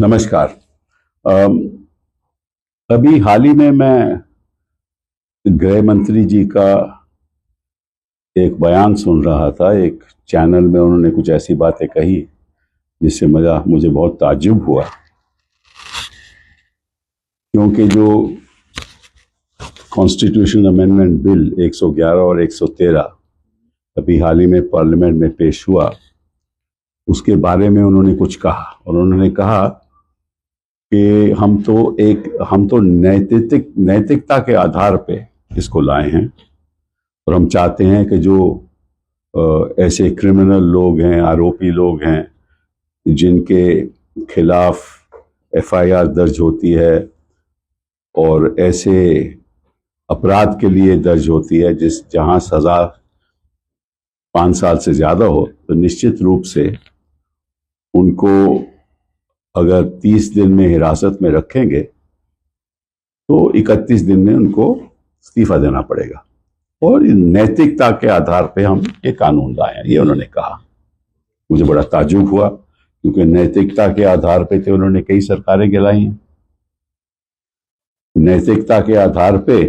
नमस्कार। अम, अभी हाल ही में मैं गृह मंत्री जी का एक बयान सुन रहा था। एक चैनल में उन्होंने कुछ ऐसी बातें कही जिससे मुझे बहुत ताज्जुब हुआ, क्योंकि जो कॉन्स्टिट्यूशन अमेंडमेंट बिल 111 और 113 अभी हाल ही में पार्लियामेंट में पेश हुआ, उसके बारे में उन्होंने कुछ कहा। और उन्होंने कहा कि हम तो नैतिकता के आधार पे इसको लाए हैं, और हम चाहते हैं कि जो ऐसे क्रिमिनल लोग हैं, आरोपी लोग हैं, जिनके खिलाफ एफआईआर दर्ज होती है और ऐसे अपराध के लिए दर्ज होती है जहां सजा 5 साल से ज्यादा हो, तो निश्चित रूप से उनको अगर 30 दिन में हिरासत में रखेंगे तो 31 दिन में उनको इस्तीफा देना पड़ेगा, और नैतिकता के आधार पे हम ये कानून लाए हैं, ये उन्होंने कहा। मुझे बड़ा ताज्जुब हुआ, क्योंकि नैतिकता के आधार पे तो उन्होंने कई सरकारें गिराई हैं। नैतिकता के आधार पे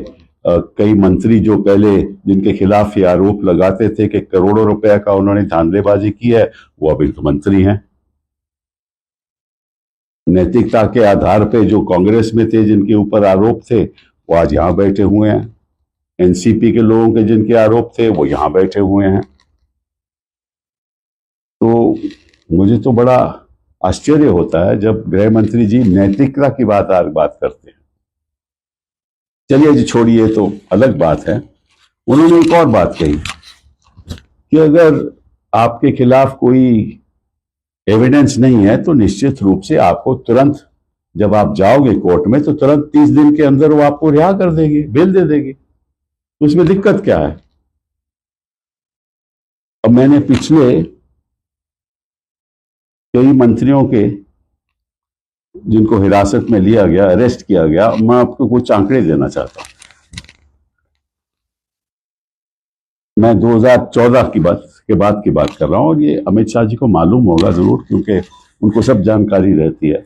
कई मंत्री जो पहले जिनके खिलाफ ये आरोप लगाते थे कि करोड़ों रुपए का उन्होंने धांधलेबाजी की है, वो अभी तो मंत्री हैं। नैतिकता के आधार पे जो कांग्रेस में थे, जिनके ऊपर आरोप थे, वो आज यहां बैठे हुए हैं। एनसीपी के लोगों के जिनके आरोप थे, वो यहां बैठे हुए हैं। तो मुझे तो बड़ा आश्चर्य होता है जब गृह मंत्री जी नैतिकता की बात करते हैं। चलिए जी, छोड़िए, तो अलग बात है। उन्होंने एक और बात कही कि अगर आपके खिलाफ कोई एविडेंस नहीं है तो निश्चित रूप से आपको तुरंत, जब आप जाओगे कोर्ट में, तो तुरंत 30 दिन के अंदर वो आपको रिहा कर देगी, बेल दे देगी। तो उसमें दिक्कत क्या है? अब मैंने पिछले कई मंत्रियों के जिनको हिरासत में लिया गया, अरेस्ट किया गया, मैं आपको कुछ आंकड़े देना चाहता हूं। मैं 2014 की बात कर रहा हूं, और ये अमित शाह जी को मालूम होगा जरूर, क्योंकि उनको सब जानकारी रहती है,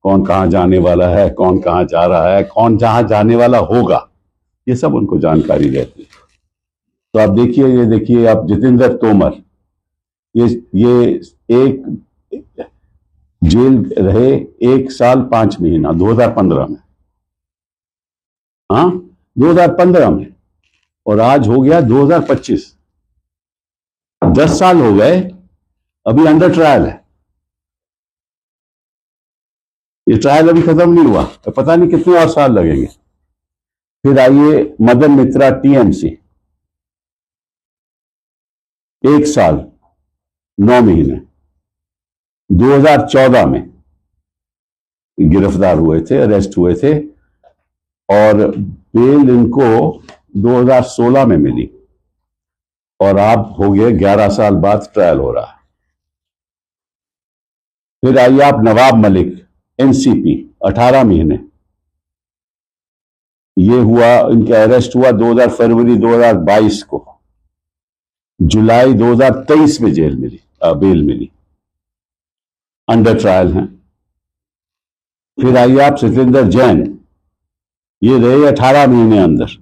कौन कहां जाने वाला है, कौन कहां जा रहा है, कौन जहां जाने वाला होगा, ये सब उनको जानकारी रहती है। तो आप ये देखिए आप जितेंद्र तोमर, ये एक जेल रहे 1 साल 5 महीना 2015 में। हाँ, 2015 में, और आज हो गया 2025, 10 साल हो गए, अभी अंडर ट्रायल है। ये ट्रायल अभी खत्म नहीं हुआ, तो पता नहीं कितने और साल लगेंगे। फिर आइए मदन मित्रा टीएमसी, 1 साल 9 महीने 2014 में गिरफ्तार हुए थे, अरेस्ट हुए थे, और बेल इनको 2016 में मिली, और आप हो गए 11 साल बाद ट्रायल हो रहा है। फिर आइए आप नवाब मलिक, एनसीपी, 18 महीने, ये हुआ, इनका अरेस्ट हुआ फरवरी 2022 को, जुलाई 2023 में बेल मिली, अंडर ट्रायल हैं। फिर आइए आप सत्येंद्र जैन, ये रहे 18 महीने अंदर,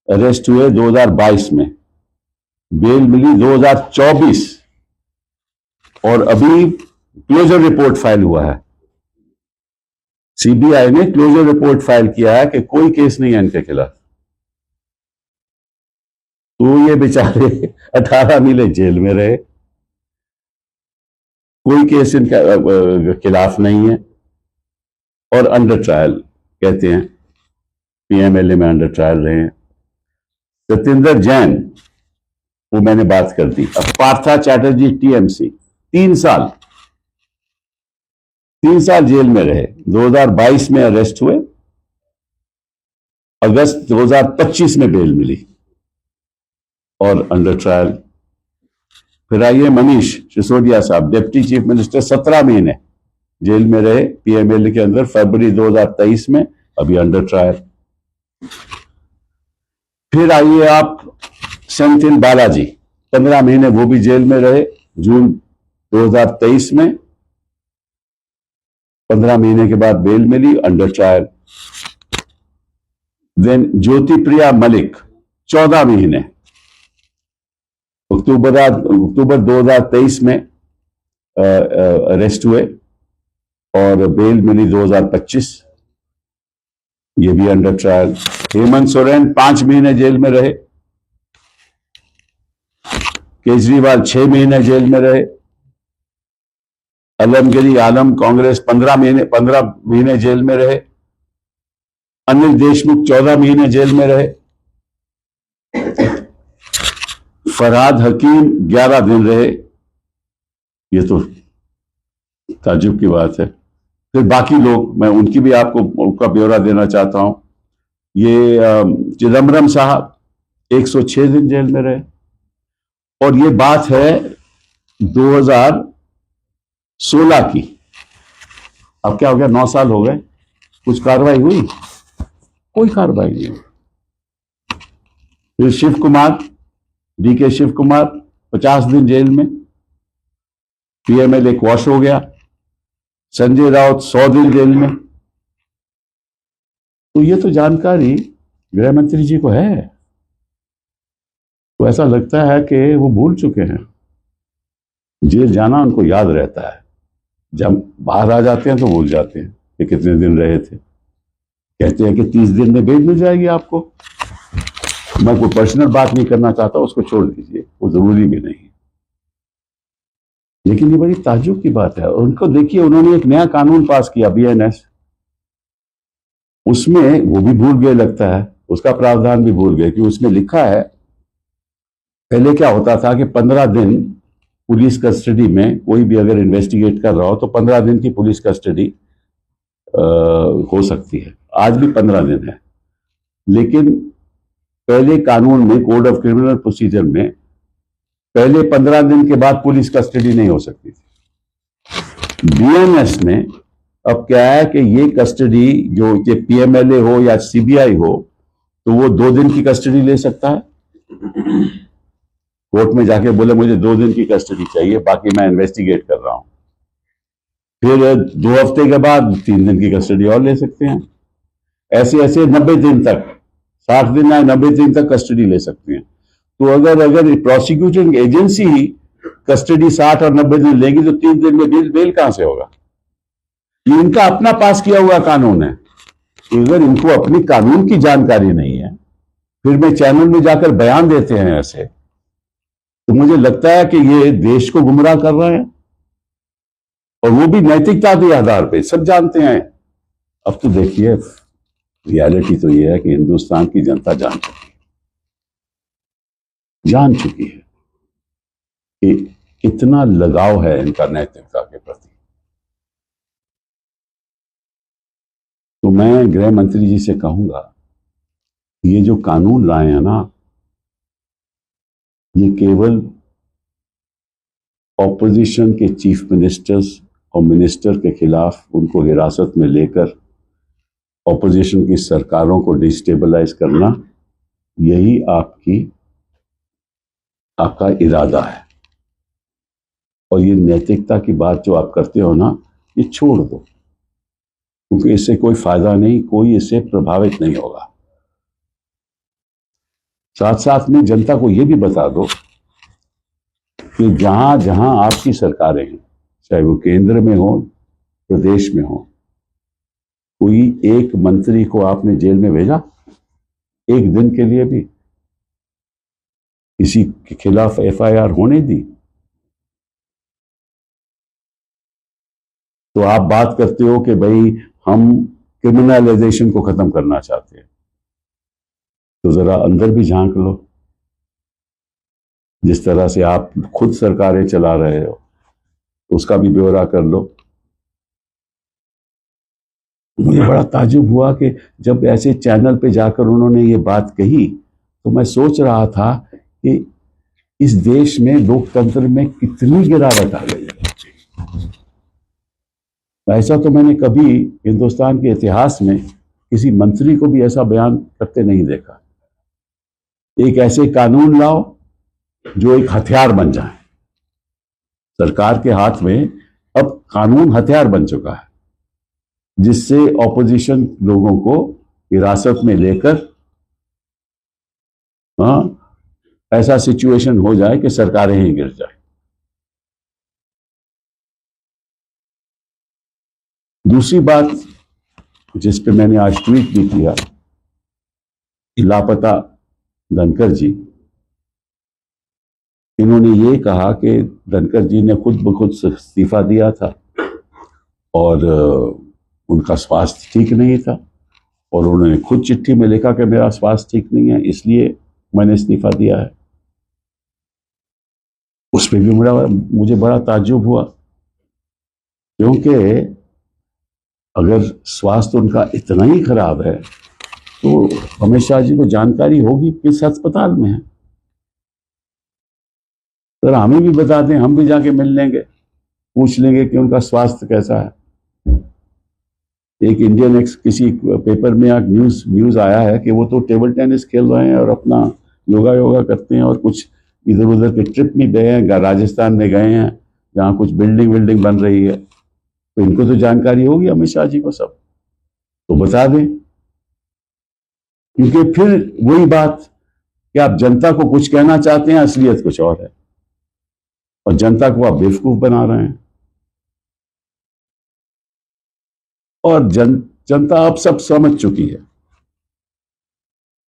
अरेस्ट हुए 2022 में, बेल मिली 2024, और अभी क्लोजर रिपोर्ट फाइल हुआ है। सीबीआई ने क्लोजर रिपोर्ट फाइल किया है कि कोई केस नहीं है इनके खिलाफ। तो ये बेचारे 18 महीने जेल में रहे, कोई केस इनका खिलाफ नहीं है, और अंडर ट्रायल कहते हैं, पीएमएलए में अंडर ट्रायल रहे हैं। सत्येंद्र जैन, वो मैंने बात कर दी। अब पार्था चैटर्जी टीएमसी, 3 साल जेल में रहे, 2022 में अरेस्ट हुए, अगस्त 2025 में बेल मिली, और अंडर ट्रायल। फिर आइए मनीष सिसोदिया साहब, डिप्टी चीफ मिनिस्टर, 17 महीने जेल में रहे, पीएमएलए के अंदर, फरवरी 2023 में, अभी अंडर ट्रायल। फिर आइए आप सेंथिल बालाजी, 15 महीने वो भी जेल में रहे, जून 2023 में, 15 महीने के बाद बेल मिली, अंडर ट्रायल। देन ज्योति प्रिया मलिक 14 महीने, अक्टूबर 2023 में अरेस्ट हुए और बेल मिली 2025, ये भी अंडर ट्रायल। हेमंत सोरेन 5 महीने जेल में रहे, केजरीवाल 6 महीने जेल में रहे, अलमगिरी आलम कांग्रेस 15 महीने जेल में रहे, अनिल देशमुख 14 महीने जेल में रहे, फरहाद हकीम 11 दिन रहे। ये तो ताज्जुब की बात है। फिर बाकी लोग, मैं उनकी भी आपको उनका ब्यौरा देना चाहता हूं। ये चिदम्बरम साहब 106 दिन जेल में रहे, और ये बात है 2016 की। अब क्या हो गया, 9 साल हो गए, कुछ कार्रवाई हुई? कोई कार्रवाई नहीं हुई। फिर शिव कुमार, डीके शिव कुमार 50 दिन जेल में, पीएमएलए क्वॉश हो गया। संजय राउत 100 दिन जेल में। तो ये तो जानकारी गृह मंत्री जी को है, तो ऐसा लगता है कि वो भूल चुके हैं। जेल जाना उनको याद रहता है, जब बाहर आ जाते हैं तो भूल जाते हैं कि कितने दिन रहे थे। कहते हैं कि 30 दिन में बेल मिल जाएगी आपको। मैं कोई पर्सनल बात नहीं करना चाहता, उसको छोड़ दीजिए, वो जरूरी भी नहीं है। लेकिन ये बड़ी ताज्जुब की बात है। उनको देखिए, उन्होंने एक नया कानून पास किया, बीएनएस, उसमें वो भी भूल गए लगता है, उसका प्रावधान भी भूल गए कि उसमें लिखा है, पहले क्या होता था कि 15 दिन पुलिस कस्टडी में कोई भी अगर इन्वेस्टिगेट कर रहा हो तो 15 दिन की पुलिस कस्टडी हो सकती है। आज भी 15 दिन है, लेकिन पहले कानून में, कोड ऑफ क्रिमिनल प्रोसीजर में, पहले 15 दिन के बाद पुलिस कस्टडी नहीं हो सकती थी। बीएनएस में अब क्या है कि ये कस्टडी, जो ये पीएमएलए हो या सीबीआई हो, तो वो 2 दिन की कस्टडी ले सकता है। कोर्ट में जाके बोले मुझे 2 दिन की कस्टडी चाहिए, बाकी मैं इन्वेस्टिगेट कर रहा हूं। फिर 2 हफ्ते के बाद 3 दिन की कस्टडी और ले सकते हैं। ऐसे ऐसे 90 दिन तक, 60 दिन या 90 दिन तक कस्टडी ले सकते हैं। तो अगर प्रोसिक्यूटिंग एजेंसी ही कस्टडी 60 और 90 दिन लेगी तो 3 दिन में बेल कहां से होगा? ये इनका अपना पास किया हुआ कानून है। अगर इनको अपनी कानून की जानकारी नहीं है, फिर में चैनल में जाकर बयान देते हैं ऐसे, तो मुझे लगता है कि ये देश को गुमराह कर रहे हैं, और वो भी नैतिकता के आधार पे। सब जानते हैं। अब तो देखिए, रियलिटी तो ये है कि हिंदुस्तान की जनता जान चुकी है कि कितना लगाव है इनका नैतिकता के प्रति। तो मैं गृह मंत्री जी से कहूंगा, ये जो कानून लाए हैं ना, ये केवल ऑपोजिशन के चीफ मिनिस्टर्स और मिनिस्टर के खिलाफ उनको हिरासत में लेकर ऑपोजिशन की सरकारों को डिस्टेबलाइज करना, यही आपका इरादा है। और ये नैतिकता की बात जो आप करते हो ना, ये छोड़ दो, क्योंकि इससे कोई फायदा नहीं, कोई इससे प्रभावित नहीं होगा। साथ साथ में जनता को ये भी बता दो कि जहां जहां आपकी सरकारें हैं, चाहे वो केंद्र में हो, प्रदेश में हो, कोई एक मंत्री को आपने जेल में भेजा एक दिन के लिए भी? किसी के खिलाफ एफआईआर होने दी? तो आप बात करते हो कि भाई हम क्रिमिनलाइजेशन को खत्म करना चाहते हैं, तो जरा अंदर भी झांक लो। जिस तरह से आप खुद सरकारें चला रहे हो, उसका भी ब्यौरा कर लो। मुझे बड़ा ताज्जुब हुआ कि जब ऐसे चैनल पे जाकर उन्होंने ये बात कही, तो मैं सोच रहा था कि इस देश में लोकतंत्र में कितनी गिरावट आ गई है। ऐसा तो मैंने कभी हिंदुस्तान के इतिहास में किसी मंत्री को भी ऐसा बयान करते नहीं देखा। एक ऐसे कानून लाओ जो एक हथियार बन जाए। सरकार के हाथ में अब कानून हथियार बन चुका है। जिससे ऑपोजिशन लोगों को हिरासत में लेकर ऐसा सिचुएशन हो जाए कि सरकारें ही गिर जाए। दूसरी बात जिस पे मैंने आज ट्वीट भी किया, लापता धनखड़ जी, इन्होंने ये कहा कि धनखड़ जी ने खुद ब खुद इस्तीफा दिया था और उनका स्वास्थ्य ठीक नहीं था और उन्होंने खुद चिट्ठी में लिखा कि मेरा स्वास्थ्य ठीक नहीं है, इसलिए मैंने इस्तीफा दिया है। उस पर भी मुझे बड़ा ताज्जुब हुआ, क्योंकि अगर स्वास्थ्य उनका इतना ही खराब है तो अमित शाह जी को जानकारी होगी किस अस्पताल में है। तो हमें भी बता दें, हम भी जाके मिल लेंगे, पूछ लेंगे कि उनका स्वास्थ्य कैसा है। एक इंडियन एक्स किसी पेपर में एक न्यूज आया है कि वो तो टेबल टेनिस खेल रहे हैं और अपना योगा करते हैं और कुछ इधर उधर के ट्रिप में गए हैं, राजस्थान में गए हैं जहाँ कुछ बिल्डिंग बन रही है। तो इनको तो जानकारी होगी अमित शाह जी को सब, तो बता दें। क्योंकि फिर वही बात कि आप जनता को कुछ कहना चाहते हैं, असलियत कुछ और है और जनता को आप बेवकूफ बना रहे हैं। और जनता अब सब समझ चुकी है,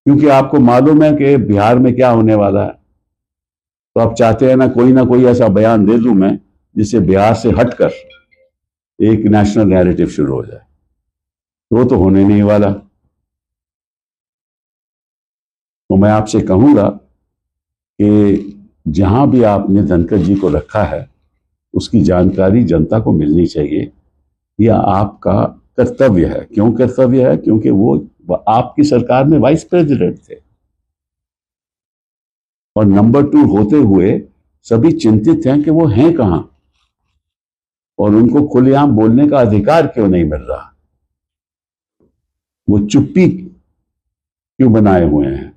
क्योंकि आपको मालूम है कि बिहार में क्या होने वाला है। तो आप चाहते हैं ना कोई ऐसा बयान दे दूं मैं जिससे बिहार से हटकर एक नेशनल नैरेटिव शुरू हो जाए, तो होने नहीं वाला। तो मैं आपसे कहूंगा कि जहां भी आपने धनखड़ जी को रखा है उसकी जानकारी जनता को मिलनी चाहिए, यह आपका कर्तव्य है। क्यों कर्तव्य है? क्योंकि वो आपकी सरकार में वाइस प्रेसिडेंट थे और नंबर 2 होते हुए सभी चिंतित हैं कि वो हैं कहां और उनको खुलेआम बोलने का अधिकार क्यों नहीं मिल रहा, वो चुप्पी क्यों बनाए हुए हैं।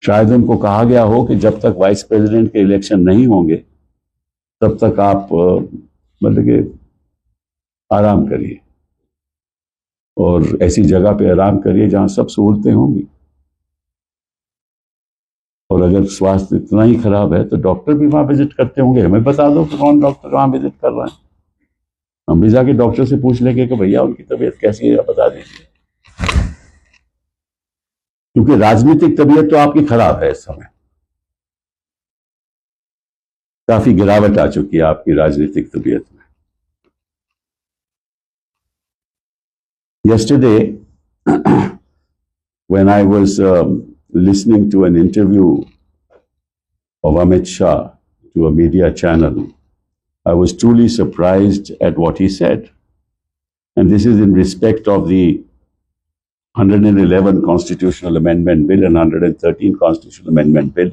शायद उनको कहा गया हो कि जब तक वाइस प्रेसिडेंट के इलेक्शन नहीं होंगे तब तक आप मतलब कि आराम करिए और ऐसी जगह पे आराम करिए जहां सब सहूलतें होंगी। और अगर स्वास्थ्य इतना ही खराब है तो डॉक्टर भी वहां विजिट करते होंगे, हमें बता दो कि कौन डॉक्टर वहां विजिट कर रहे हैं, हम भी जाके डॉक्टर से पूछ लेंगे कि भैया उनकी तबीयत कैसी है, बता दीजिए। क्योंकि राजनीतिक तबीयत तो आपकी खराब है, इस समय काफी गिरावट आ चुकी है आपकी राजनीतिक तबीयत में। Yesterday, when I was listening to an interview of Amit Shah to a media channel, I was truly surprised at what he said. And this is in respect of the 111 Constitutional Amendment Bill and 113 Constitutional Amendment Bill,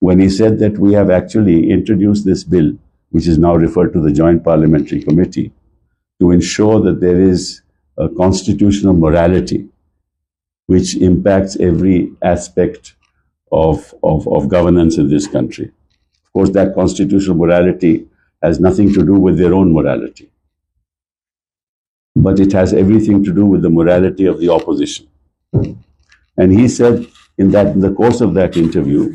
when he said that we have actually introduced this bill, which is now referred to the Joint Parliamentary Committee, to ensure that there is a constitutional morality which impacts every aspect of governance in this country. Of course, that constitutional morality has nothing to do with their own morality, but it has everything to do with the morality of the opposition. And he said in the course of that interview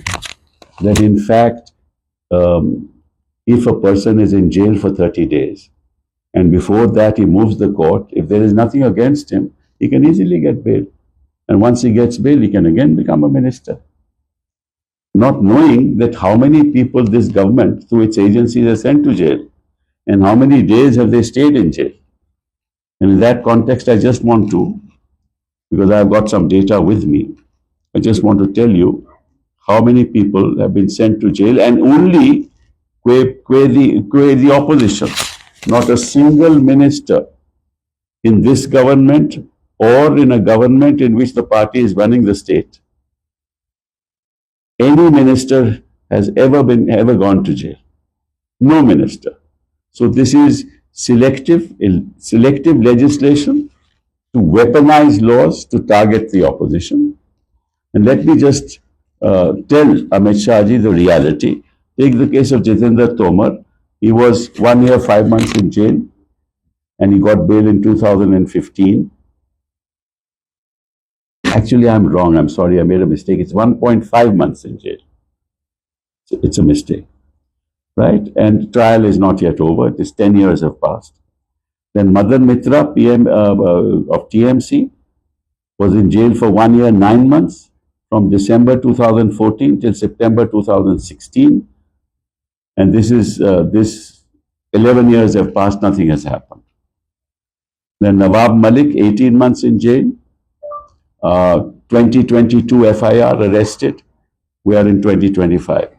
that in fact, if a person is in jail for 30 days and before that he moves the court, if there is nothing against him, he can easily get bail. And once he gets bail, he can again become a minister. Not knowing that how many people this government through its agencies has sent to jail and how many days have they stayed in jail. And in that context, I just want to, because I've got some data with me, I just want to tell you how many people have been sent to jail, and only the opposition. Not a single minister in this government or in a government in which the party is running the state, any minister has ever gone to jail. No minister. So this is selective legislation to weaponize laws to target the opposition. And let me just tell Amit Shah ji the reality. Take the case of Jitendra Tomar. He was 1 year, 5 months in jail, and he got bail in 2015. Actually, I'm wrong. I'm sorry. I made a mistake. It's 1.5 months in jail. It's a mistake, right? And trial is not yet over. It is 10 years have passed. Then Madan Mitra, PM of TMC, was in jail for 1 year, 9 months, from December 2014 till September 2016. And this 11 years have passed, nothing has happened. Then Nawab Malik, 18 months in jail. 2022 FIR, arrested. We are in 2025.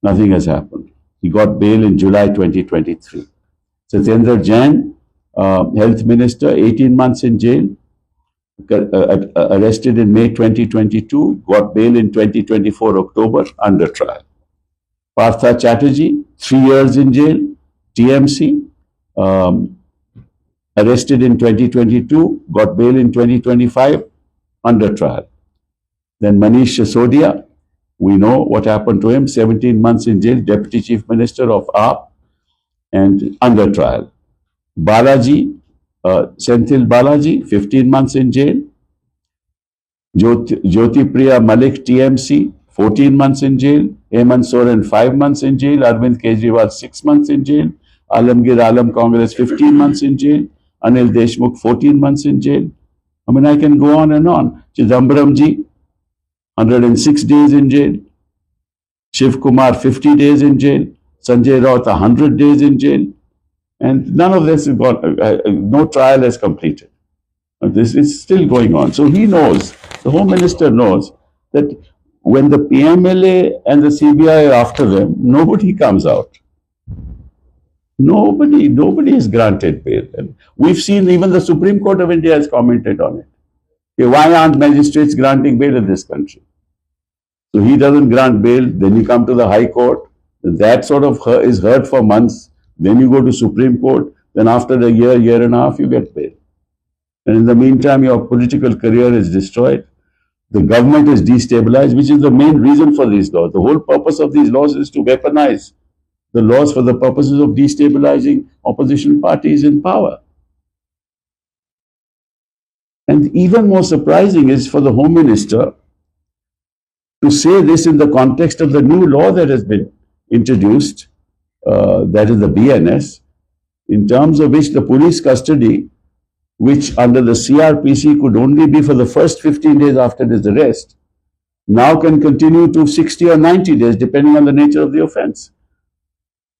Nothing has happened. He got bail in July 2023. Satyendra Jain, Health Minister, 18 months in jail. Arrested in May 2022, got bail in 2024 October, under trial. Partha Chatterjee, 3 years in jail, TMC, arrested in 2022, got bail in 2025, under trial. Then Manish Sisodia, we know what happened to him, 17 months in jail, Deputy Chief Minister of AAP, and under trial. Balaji, Senthil Balaji, 15 months in jail. Jyoti Priya Malik, TMC, 14 months in jail. Hemant Soren, 5 months in jail. Arvind Kejriwal, 6 months in jail. Alamgir Alam Congress, 15 months in jail. Anil Deshmukh, 14 months in jail. I mean, I can go on and on. Chidambaramji, 106 days in jail. Shiv Kumar, 50 days in jail. Sanjay Raut, 100 days in jail. And none of this is gone, no trial is completed. This is still going on. So he knows, the Home Minister knows, that when the PMLA and the CBI are after them, nobody comes out. Nobody is granted bail. And we've seen even the Supreme Court of India has commented on it. Okay, why aren't magistrates granting bail in this country? So he doesn't grant bail, then you come to the High Court, that sort of is heard for months, then you go to Supreme Court, then after a year and a half, you get bail. And in the meantime, your political career is destroyed. The government is destabilized, which is the main reason for these laws. The whole purpose of these laws is to weaponize the laws for the purposes of destabilizing opposition parties in power. And even more surprising is for the Home Minister to say this in the context of the new law that has been introduced, that is the BNS, in terms of which the police custody, which under the CRPC could only be for the first 15 days after his arrest, now can continue to 60 or 90 days, depending on the nature of the offense.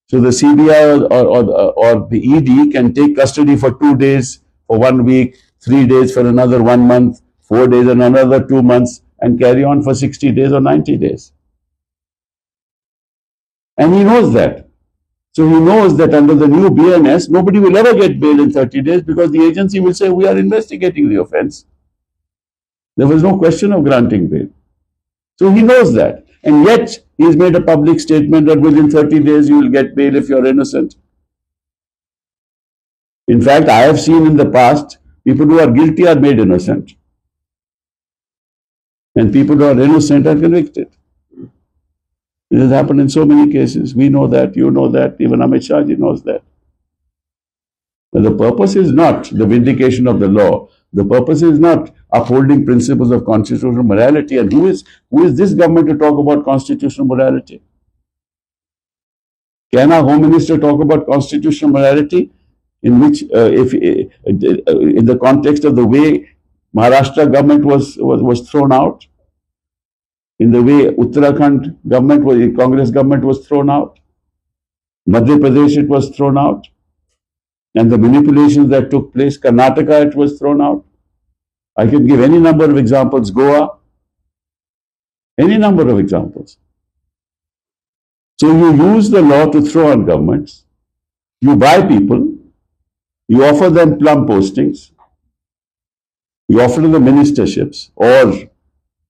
So the CBI or the ED can take custody for 2 days, for 1 week, 3 days for another 1 month, 4 days and another 2 months, and carry on for 60 days or 90 days. And he knows that. So he knows that under the new BNS, nobody will ever get bail in 30 days because the agency will say, we are investigating the offense. There was no question of granting bail. So he knows that. And yet, he has made a public statement that within 30 days you will get bail if you are innocent. In fact, I have seen in the past, people who are guilty are made innocent. And people who are innocent are convicted. It has happened in so many cases. We know that, you know that, even Amit Shah ji knows that. But the purpose is not the vindication of the law. The purpose is not upholding principles of constitutional morality. And who is this government to talk about constitutional morality? Can our Home Minister talk about constitutional morality in which, in the context of the way Maharashtra government was thrown out, in the way Uttarakhand government, Congress government was thrown out, Madhya Pradesh it was thrown out, and the manipulations that took place, Karnataka it was thrown out. I can give any number of examples, Goa, any number of examples. So you use the law to throw on governments, you buy people, you offer them plum postings, you offer them ministerships, or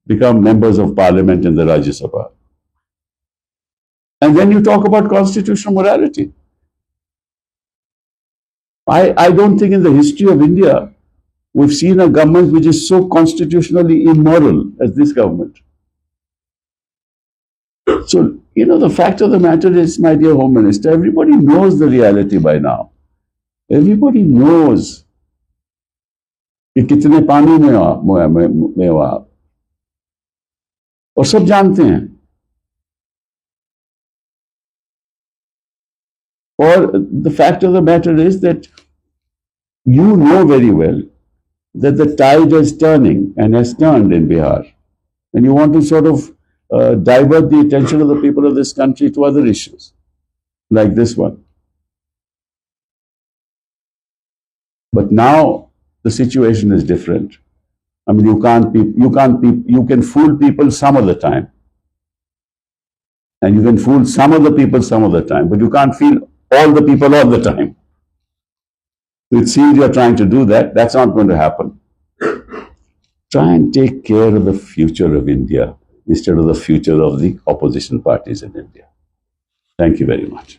become members of parliament in the Rajya Sabha. And then you talk about constitutional morality. I don't think in the history of India we've seen a government which is so constitutionally immoral as this government. So You know, the fact of the matter is, my dear Home Minister, everybody knows the reality by now. Everybody knows कि कितने पानी में हो आप, और सब जानते हैं. Or the fact of the matter is that you know very well that the tide is turning and has turned in Bihar, and you want to sort of divert the attention of the people of this country to other issues like this one. But now the situation is different. I mean, you can fool people some of the time, and you can fool some of the people some of the time, but you can't fool all the people all the time. It seems you're trying to do that. That's not going to happen. Try and take care of the future of India instead of the future of the opposition parties in India. Thank you very much.